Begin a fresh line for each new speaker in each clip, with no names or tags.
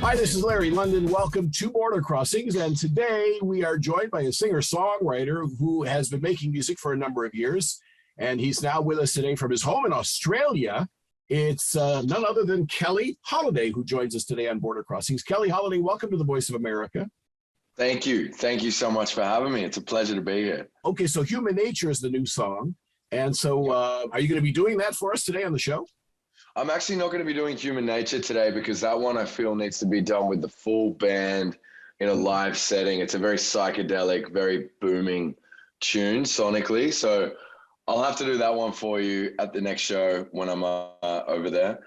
Hi, this is Larry London. Welcome to Border Crossings. And today we are joined by a singer-songwriter who has been making music for a number of years. And he's now with us today from his home in Australia. It's none other than Keli Holiday who joins us today on Border Crossings. Keli Holiday, welcome to the Voice of America.
Thank you. Thank you so much for having me. It's a pleasure to be here.
Okay, so Human Nature is the new song. And so are you going to be doing that for us today on the show?
I'm actually not going to be doing Human Nature today because that one I feel needs to be done with the full band in a live setting. It's a very psychedelic, very booming tune sonically. So I'll have to do that one for you at the next show when I'm over there.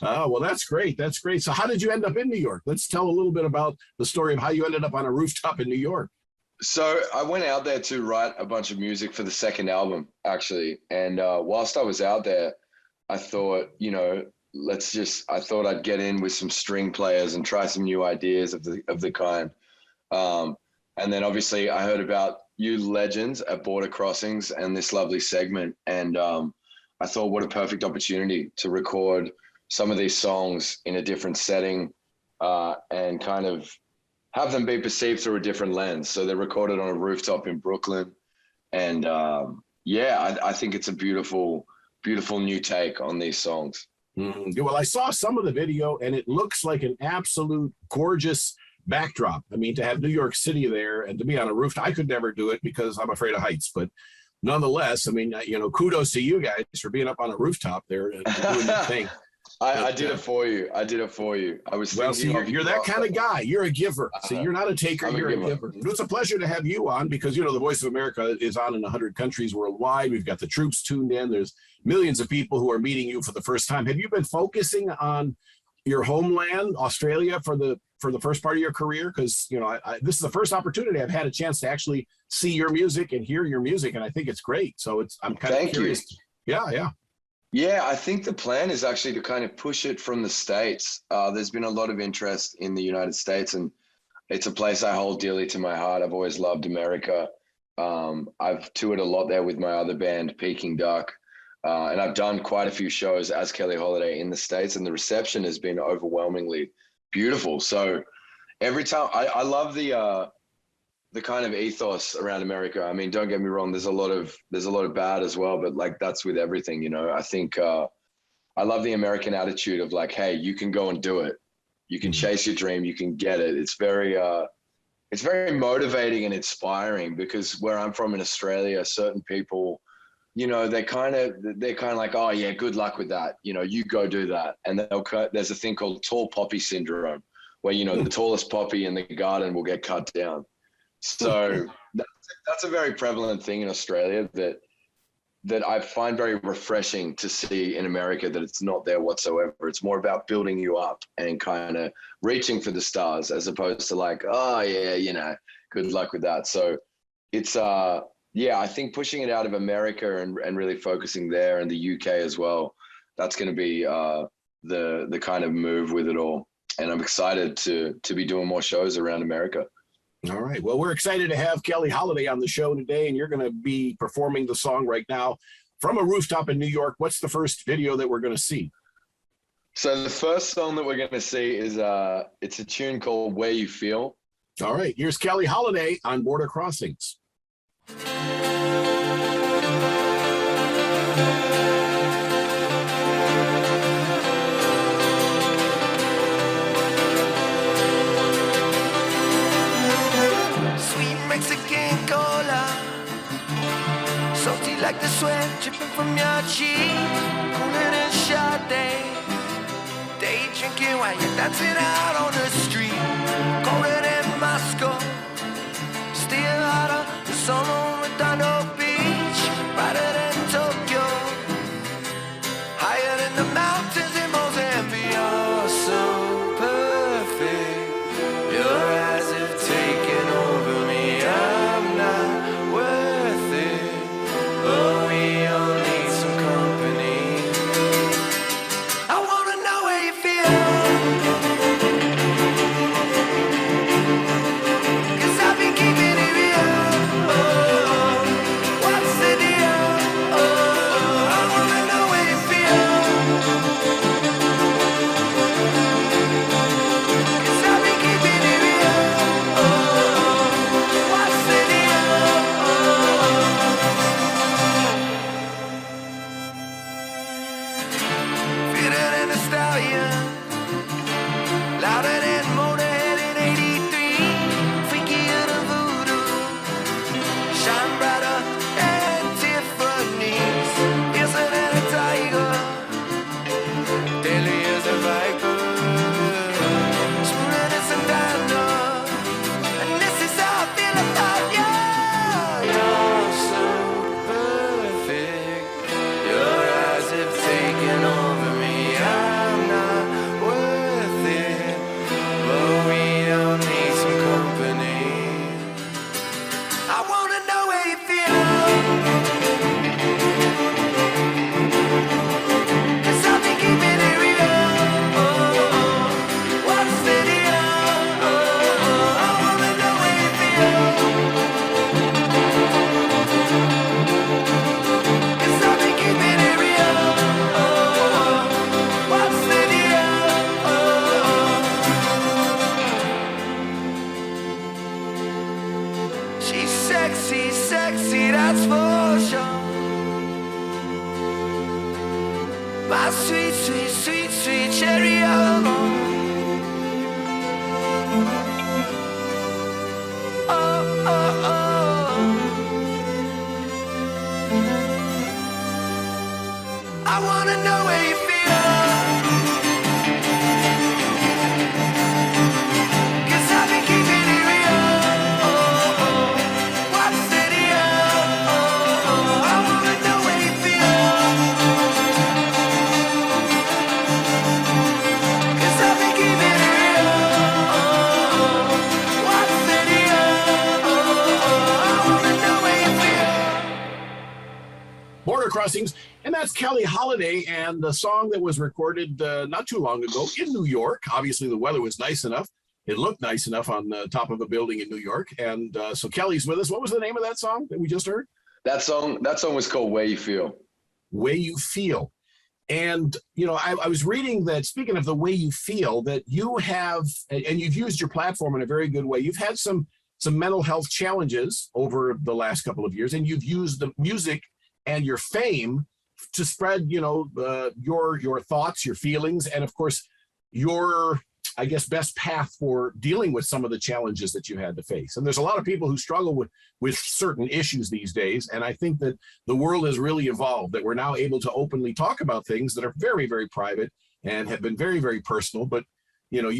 Oh, well, that's great. That's great. So how did you end up in New York? Let's tell a little bit about the story of how you ended up on a rooftop in New York.
So I went out there to write a bunch of music for the second album, actually. And whilst I was out there, I thought, I thought I'd get in with some string players and try some new ideas of the kind. And then obviously I heard about you legends at Border Crossings and this lovely segment. And I thought, what a perfect opportunity to record some of these songs in a different setting and kind of have them be perceived through a different lens. So they're recorded on a rooftop in Brooklyn. And I think it's a beautiful new take on these songs.
Mm-hmm. Well, I saw some of the video and it looks like an absolute gorgeous backdrop. I mean, to have New York City there and to be on a roof, I could never do it because I'm afraid of heights. But nonetheless, I mean, kudos to you guys for being up on a rooftop there and doing your thing.
I did it for you. I was
you're that kind of guy. You're a giver. So you're not a taker, you're a giver. It's a pleasure to have you on because, the Voice of America is on in 100 countries worldwide. We've got the troops tuned in. There's millions of people who are meeting you for the first time. Have you been focusing on your homeland, Australia, for the first part of your career? Because, this is the first opportunity I've had a chance to actually see your music and hear your music, and I think it's great. So I'm kind of curious. Yeah.
Yeah, I think the plan is actually to kind of push it from the States. There's been a lot of interest in the United States, and it's a place I hold dearly to my heart. I've always loved America. I've toured a lot there with my other band, Peking Duck, and I've done quite a few shows as Keli Holiday in the States, and the reception has been overwhelmingly beautiful. So every time, I love the kind of ethos around America. I mean, don't get me wrong, there's a lot of bad as well, but like that's with everything, I think I love the American attitude of like, hey, you can go and do it. You can chase your dream, you can get it. It's very motivating and inspiring because where I'm from in Australia, certain people, they're kind of like, oh yeah, good luck with that. You go do that. And there's a thing called tall poppy syndrome where, the tallest poppy in the garden will get cut down. So that's a very prevalent thing in Australia that I find very refreshing to see in America, that it's not there whatsoever. It's more about building you up and kind of reaching for the stars as opposed to like, oh yeah, good luck with that. So it's, I think pushing it out of America and really focusing there and the UK as well, that's going to be the kind of move with it all. And I'm excited to be doing more shows around America.
All right. Well, we're excited to have Keli Holiday on the show today, and you're going to be performing the song right now from a rooftop in New York. What's the first video that we're going to see?
So the first song that we're going to see is it's a tune called Where You Feel.
All right. Here's Keli Holiday on Border Crossings.
Mexican cola, salty like the sweat dripping from your cheek, cooler than Sade, day drinking while you're dancing out on the street, colder than Moscow, still hotter than San Redondo Beach, brighter than Tokyo, higher than the mountains in Mozambique. You're so perfect, your eyes have taken over me. I'm not worth it. Oh, we all need some company. I wanna know where you feel. that's for sure. My sweet, sweet, sweet, sweet cherry alone. Oh, oh, oh. I wanna know where you feel, 'cause I've been keeping it real. Oh, oh. What's the deal? Oh, oh. I wanna know where you feel, 'cause I've been keeping it real. Oh, oh. What's the deal? Oh, oh. I wanna know where you feel.
Border Crossings, and that's Kelly Holiday, and the song that was recorded not too long ago in New York. Obviously, the weather was nice enough. It looked nice enough on the top of a building in New York, and so Kelly's with us. What was the name of that song that we just heard?
That song was called Where You Feel.
Way You Feel. And, you know, I was reading that, speaking of the way you feel, that you have, and you've used your platform in a very good way. You've had some mental health challenges over the last couple of years, and you've used the music and your fame to spread, you know, your thoughts, your feelings, and of course, your, I guess, best path for dealing with some of the challenges that you had to face. And there's a lot of people who struggle with certain issues these days. And I think that the world has really evolved, that we're now able to openly talk about things that are very, very private and have been very, very personal. But, you know,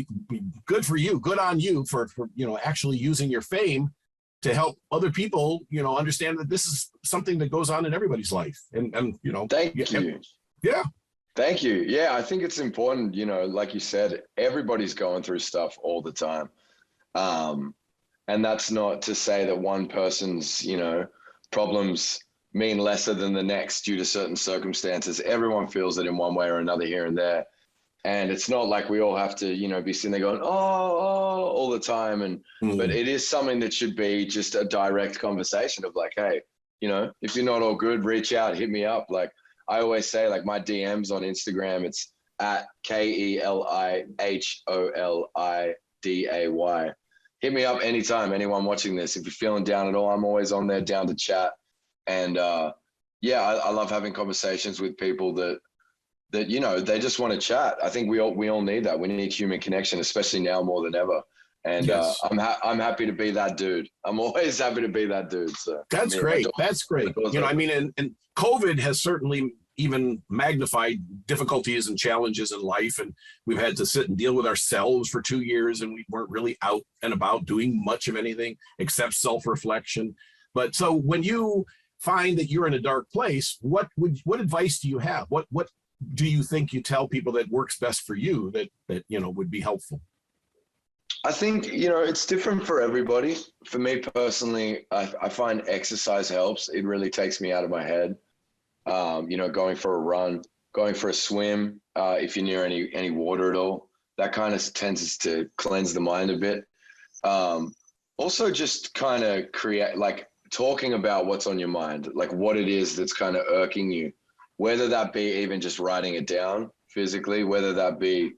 good for you, good on you for, you know, actually using your fame to help other people, you know, understand that this is something that goes on in everybody's life. And you know,
Thank you.
Yeah.
Thank you. Yeah, I think it's important, you know, like you said, everybody's going through stuff all the time. And that's not to say that one person's, you know, problems mean lesser than the next due to certain circumstances. Everyone feels it in one way or another here and there. And it's not like we all have to, you know, be sitting there going, oh, all the time. And but it is something that should be just a direct conversation of like, hey, you know, if you're not all good, reach out, hit me up. Like I always say, like my DMs on Instagram, it's at KELIHOLIDAY. Hit me up anytime, anyone watching this. If you're feeling down at all, I'm always on there, down to chat. And yeah, I love having conversations with people that you know, they just want to chat. I think we all need that. We need human connection, especially now more than ever. And yes. I'm happy to be that dude. I'm always happy to be that dude. So
that's great. That's great. You know, I mean, and COVID has certainly even magnified difficulties and challenges in life. And we've had to sit and deal with ourselves for 2 years, and we weren't really out and about doing much of anything except self-reflection. But so when you find that you're in a dark place, what advice do you have? What do you think you tell people that works best for you that you know would be helpful?
I think, you know, it's different for everybody. For me personally, I find exercise helps. It really takes me out of my head. You know, going for a run, going for a swim, if you're near any water at all, that kind of tends to cleanse the mind a bit. Also just kind of create, like talking about what's on your mind, like what it is that's kind of irking you. Whether that be even just writing it down physically, whether that be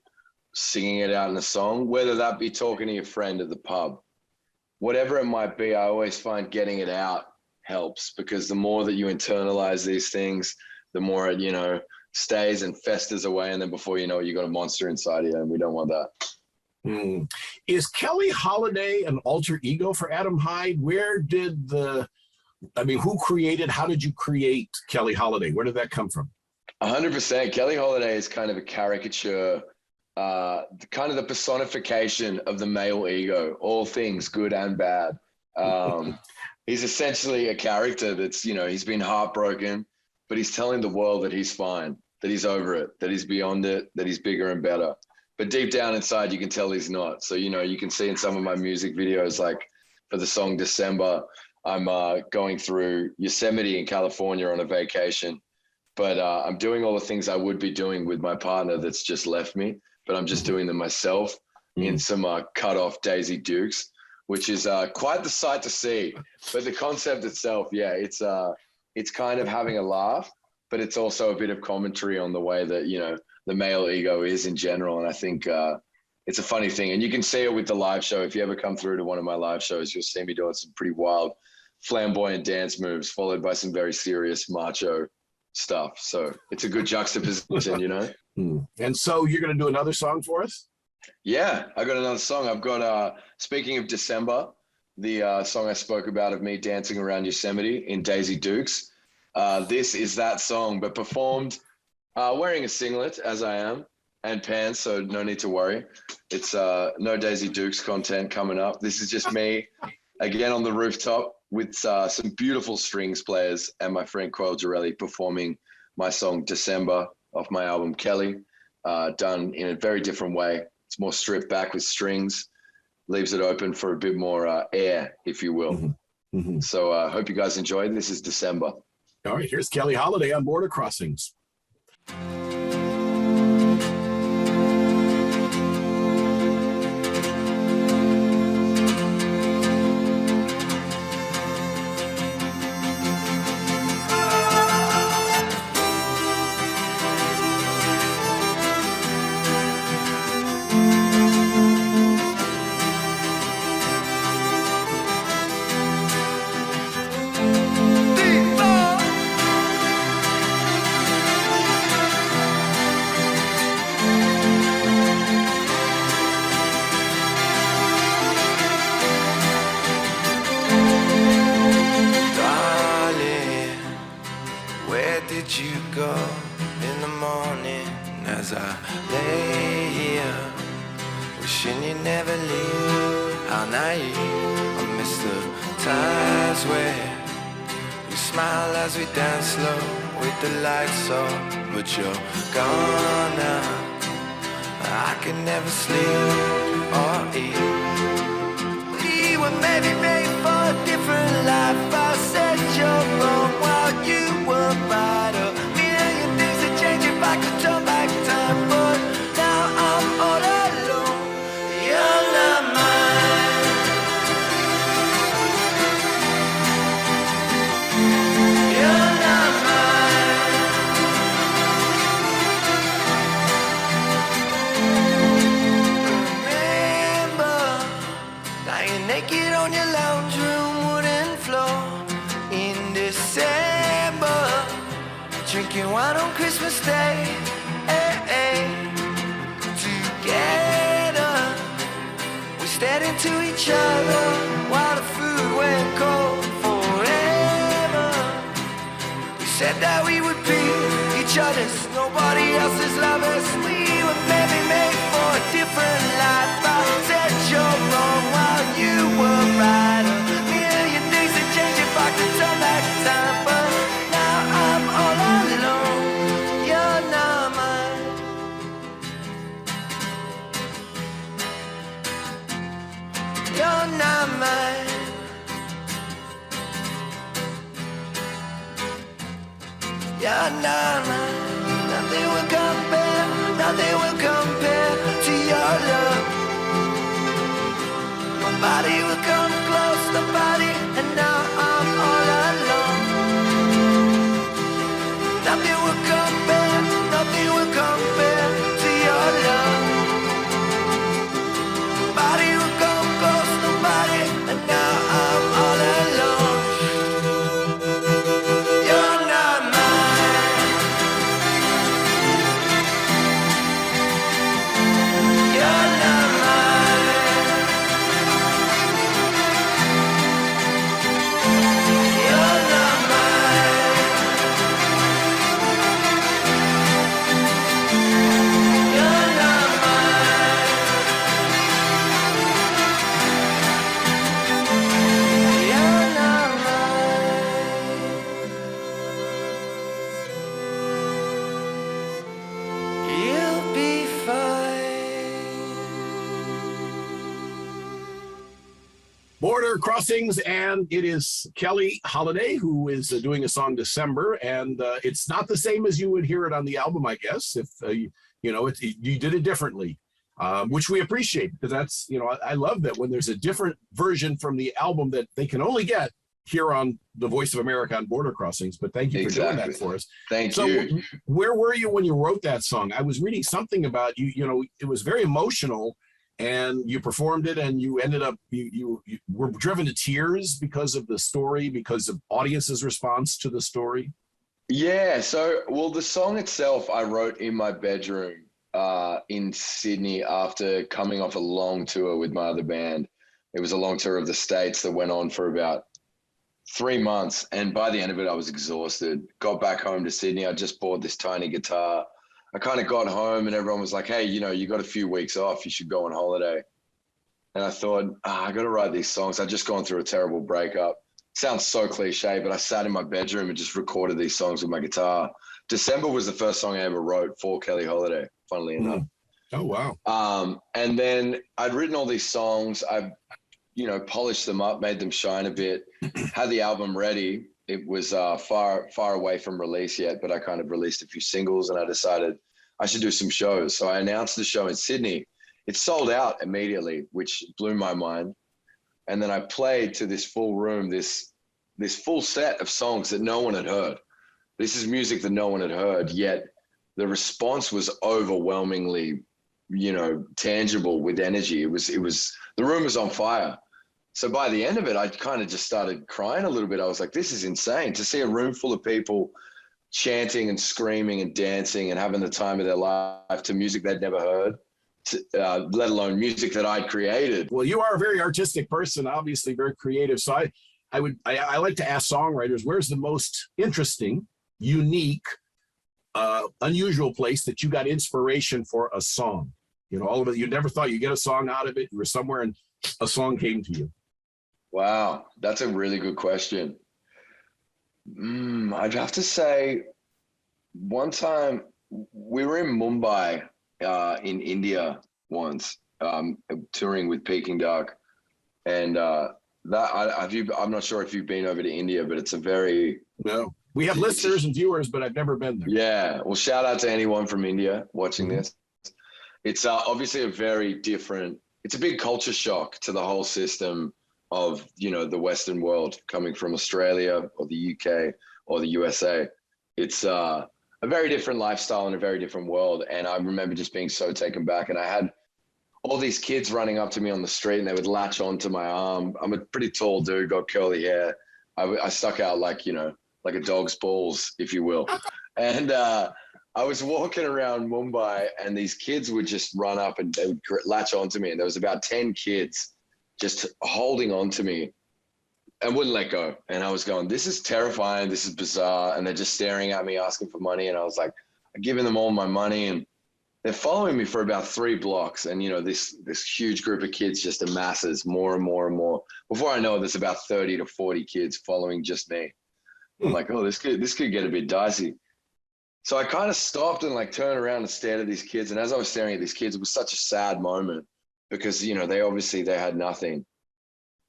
singing it out in a song, whether that be talking to your friend at the pub, whatever it might be, I always find getting it out helps, because the more that you internalize these things, the more it, you know, stays and festers away. And then before you know it, you got a monster inside you, and we don't want that.
Is Kelly Holiday an alter ego for Adam Hyde? Who created, how did you create Kelly Holiday? Where did that come from?
100%. Kelly Holiday is kind of a caricature, kind of the personification of the male ego, all things good and bad. He's essentially a character that's, you know, he's been heartbroken, but he's telling the world that he's fine, that he's over it, that he's beyond it, that he's bigger and better. But deep down inside, you can tell he's not. So, you know, you can see in some of my music videos, like for the song December, I'm going through Yosemite in California on a vacation, but I'm doing all the things I would be doing with my partner that's just left me, but I'm just doing them myself in some cut off Daisy Dukes, which is quite the sight to see. But the concept itself, yeah, it's kind of having a laugh, but it's also a bit of commentary on the way that, you know, the male ego is in general. And I think it's a funny thing. And you can see it with the live show. If you ever come through to one of my live shows, you'll see me doing some pretty wild flamboyant dance moves followed by some very serious macho stuff. So it's a good juxtaposition, you know?
And so you're going to do another song for us?
Yeah, I got another song. I've got, speaking of December, the song I spoke about of me dancing around Yosemite in Daisy Dukes. This is that song, but performed wearing a singlet, as I am, and pants, so no need to worry. It's no Daisy Dukes content coming up. This is just me, again, on the rooftop with some beautiful strings players and my friend Coyle Girelli performing my song December off my album Keli, done in a very different way. It's more stripped back with strings, leaves it open for a bit more air, if you will. So I hope you guys enjoy. This is December.
All right, here's Kelly Holiday on Border Crossings.
But you're gone now. I can never sleep or eat. We were maybe made for a different life. I said you're wrong while you were right. A million things to change if I could turn back time, but now I'm all alone. You're not mine. You're not mine. Naked on your lounge room wooden floor in December, drinking wine on Christmas Day. Together we stared into each other while the food went cold forever. We said that we would be each other's, nobody else's lovers. We were maybe made for a different life. I said you're wrong while you were right. A million things to change if I could turn back time, but now I'm all alone. You're not mine. You're not mine. You're not mine. Nothing will compare, nothing will compare to your love. Nobody will come close, nobody, and now I'm all alone. Nothing will compare, nothing will compare to your love. Nobody will come close, nobody, and now I'm all alone. You're not mine. You're not mine. You're not mine. You're not mine. You're not mine. You'll be fine.
Border Crossings, and it is Kelly Holiday who is doing a song December, and it's not the same as you would hear it on the album, I guess. If you did it differently, which we appreciate, because that's, I love that when there's a different version from the album that they can only get here on the Voice of America on Border Crossings. But thank you for doing that for us.
Thank you.
Where were you when you wrote that song? I was reading something about you. It was very emotional. and you performed it, and you ended up you were driven to tears because of the story, because of audience's response to the story.
Yeah. So, well, the song itself I wrote in my bedroom in Sydney after coming off a long tour with my other band. It was a long tour of the States that went on for about 3 months. And by the end of it, I was exhausted. Got back home to Sydney. I just bought this tiny guitar. I kind of got home and everyone was like, hey, you know, you got a few weeks off. You should go on holiday. And I thought, I got to write these songs. I'd just gone through a terrible breakup. Sounds so cliche, but I sat in my bedroom and just recorded these songs with my guitar. December was the first song I ever wrote for Keli Holiday, funnily enough.
Oh, wow.
And then I'd written all these songs. I, you know, polished them up, made them shine a bit, had the album ready. It was far away from release yet, but I kind of released a few singles and I decided I should do some shows. So I announced the show in Sydney. It sold out immediately, which blew my mind. And then I played to this full room, this full set of songs that no one had heard. This is music that no one had heard, yet the response was overwhelmingly, you know, tangible with energy. It was the room was on fire. So by the end of it, I kind of just started crying a little bit. I was like, this is insane to see a room full of people chanting and screaming and dancing and having the time of their life to music they'd never heard, let alone music that I'd created.
Well, you are a very artistic person, obviously very creative. So I like to ask songwriters, where's the most interesting, unique, unusual place that you got inspiration for a song? You know, all of it, you never thought you'd get a song out of it. You were somewhere and a song came to you.
Wow, that's a really good question. I'd have to say one time we were in Mumbai in India once, touring with Peking Duck. And I'm not sure if you've been over to India, but it's a very...
No, we have listeners and viewers, but I've never been there.
Yeah, well, shout out to anyone from India watching this. It's obviously a very different, it's a big culture shock to the whole system of, you know, the Western world coming from Australia or the UK or the USA. It's a very different lifestyle and a very different world. And I remember just being so taken back. And I had all these kids running up to me on the street and they would latch onto my arm. I'm a pretty tall dude, got curly hair. I stuck out like, you know, like a dog's balls, if you will. And I was walking around Mumbai and these kids would just run up and they would latch onto me. And there was about 10 kids just holding on to me and wouldn't let go. And I was going, this is terrifying. This is bizarre. And they're just staring at me, asking for money. And I was like, I'm giving them all my money. And they're following me for about 3 blocks. And, you know, this huge group of kids just amasses more and more and more. Before I know it, there's about 30 to 40 kids following just me. I'm like, oh, this could get a bit dicey. So I kind of stopped and like turned around and stared at these kids. And as I was staring at these kids, it was such a sad moment because, you know, they had nothing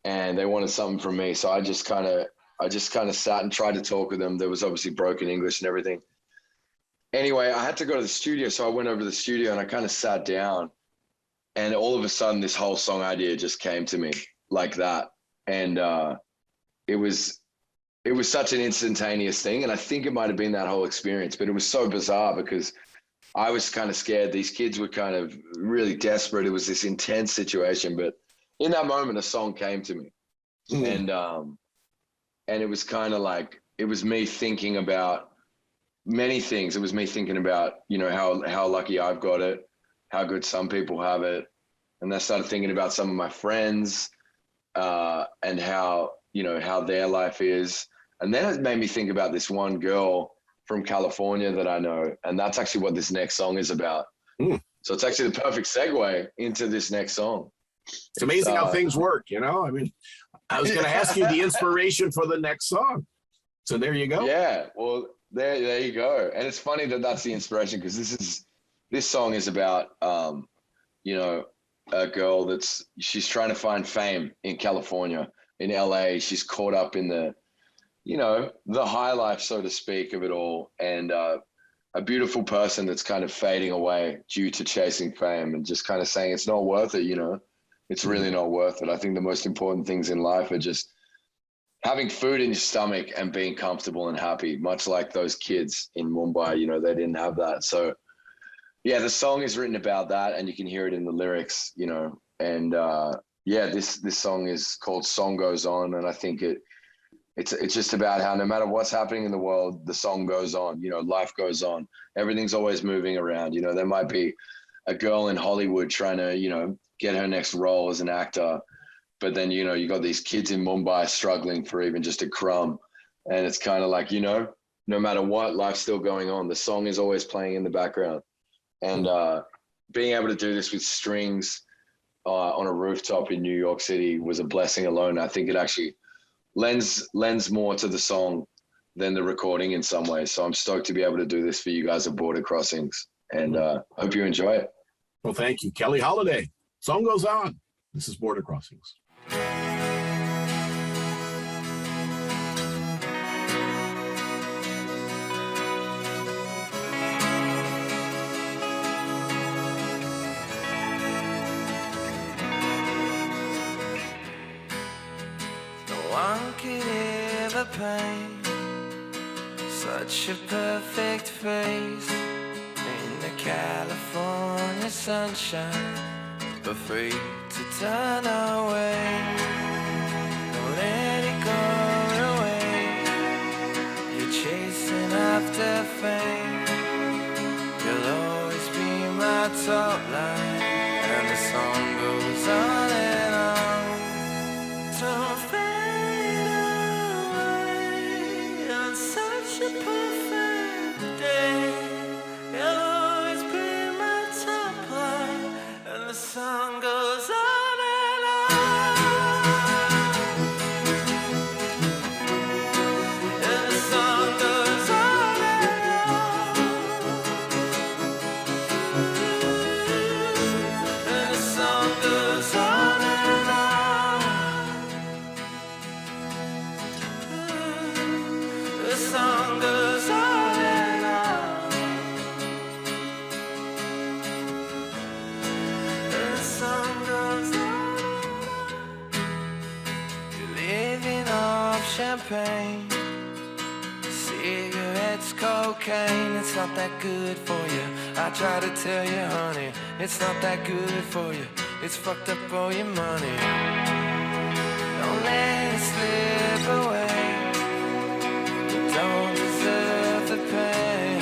and they wanted something from me. So I just kind of sat and tried to talk with them. There was obviously broken English and everything. Anyway, I had to go to the studio. So I went over to the studio and I kind of sat down and all of a sudden this whole song idea just came to me like that. And it was such an instantaneous thing. And I think it might've been that whole experience, but it was so bizarre because I was kind of scared. These kids were kind of really desperate. It was this intense situation, but in that moment, a song came to me and it was kind of like, it was me thinking about many things. It was me thinking about, you know, how lucky I've got it, how good some people have it. And I started thinking about some of my friends and how, you know, how their life is. And then it made me think about this one girl from California that I know. And that's actually what this next song is about. So it's actually the perfect segue into this next song.
It's amazing how things work, you know? I mean, I was going to ask you the inspiration for the next song. So there you go.
Yeah, well, there you go. And it's funny that that's the inspiration because this song is about, you know, a girl she's trying to find fame in California, in LA. She's caught up in the, you know, the high life, so to speak, of it all. And a beautiful person that's kind of fading away due to chasing fame and just kind of saying it's not worth it, you know, it's really not worth it. I think the most important things in life are just having food in your stomach and being comfortable and happy, much like those kids in Mumbai, you know, they didn't have that. So Yeah, the song is written about that, and you can hear it in the lyrics, you know. And yeah, this song is called "Song Goes On," and I think it's just about how no matter what's happening in the world, the song goes on. You know, life goes on. Everything's always moving around. You know, there might be a girl in Hollywood trying to, you know, get her next role as an actor, but then, you know, you got these kids in Mumbai struggling for even just a crumb, and it's kind of like, you know, no matter what, life's still going on. The song is always playing in the background, and being able to do this with strings on a rooftop in New York City was a blessing alone. I think it actually lends more to the song than the recording in some ways. So I'm stoked to be able to do this for you guys at Border Crossings, and hope you enjoy it.
Well, thank you. Keli Holiday. Song Goes On. This is Border Crossings.
One could ever paint such a perfect face in the California sunshine, but free to turn away. Don't let it go away. You're chasing after fame. You'll always be my top line, and the song goes on and on. Don't fade away on such a perfect day. You'll always be my top line, and the song goes on and on. And the song goes on and on. And the song goes on and on. The song goes on and on. The song goes on and on. You're living off champagne, cigarettes, cocaine. It's not that good for you. I try to tell you, honey, it's not that good for you. It's fucked up for your money. Don't let it slip away. You don't deserve the pain.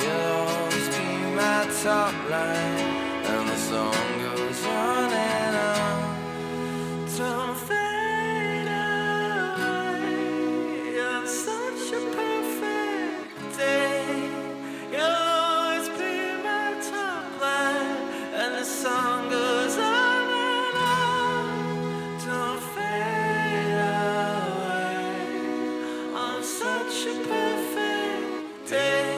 You'll always be my top line, and the song goes on and on. Don't fade away on such a perfect day. You'll always be my top line, and the song goes on and on. Don't fade away on such a perfect day.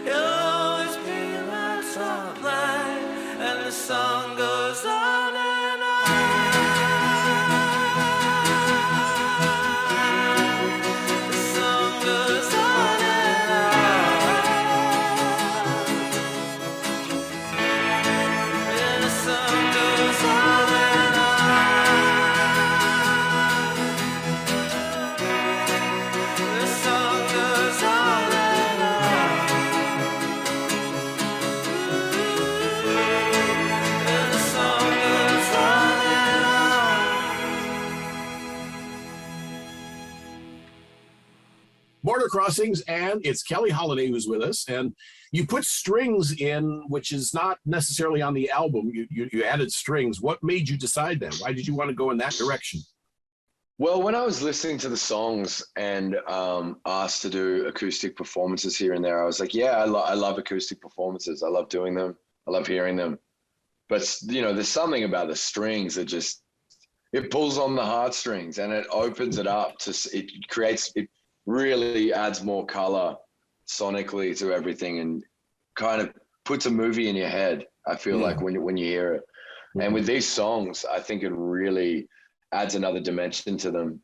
You'll always be my top line, and the song goes on and on. The song goes on and on. And the song goes on and on. The song goes on and on. And the song goes on and on.
Border Crossings, and it's Keli Holiday who's with us. And you put strings in, which is not necessarily on the album. You added strings. What made you decide that? Why did you want to go in that direction?
Well, when I was listening to the songs and asked to do acoustic performances here and there, I was like, yeah, I love acoustic performances. I love doing them. I love hearing them. But, you know, there's something about the strings that just, it pulls on the heartstrings and it opens it up to, it really adds more color sonically to everything and kind of puts a movie in your head, I feel like, when you hear it. And with these songs, I think it really adds another dimension to them,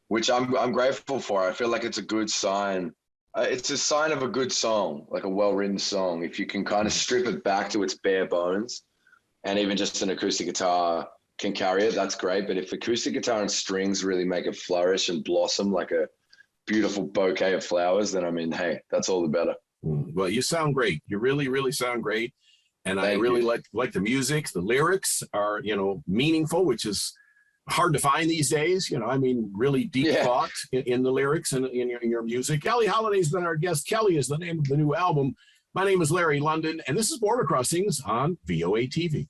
which I'm grateful for. I feel like it's a good sign. It's a sign of a good song, like a well-written song. If you can kind of strip it back to its bare bones, and even just an acoustic guitar can carry it, that's great. But if acoustic guitar and strings really make it flourish and blossom like a beautiful bouquet of flowers, then I mean, hey, that's all the better.
Well, you sound great. You really, really sound great. And I really like the music. The lyrics are, meaningful, which is hard to find these days. I mean, really deep thought in the lyrics and in your music. Keli Holliday's been our guest. Keli is the name of the new album. My name is Larry London, and this is Border Crossings on VOA TV.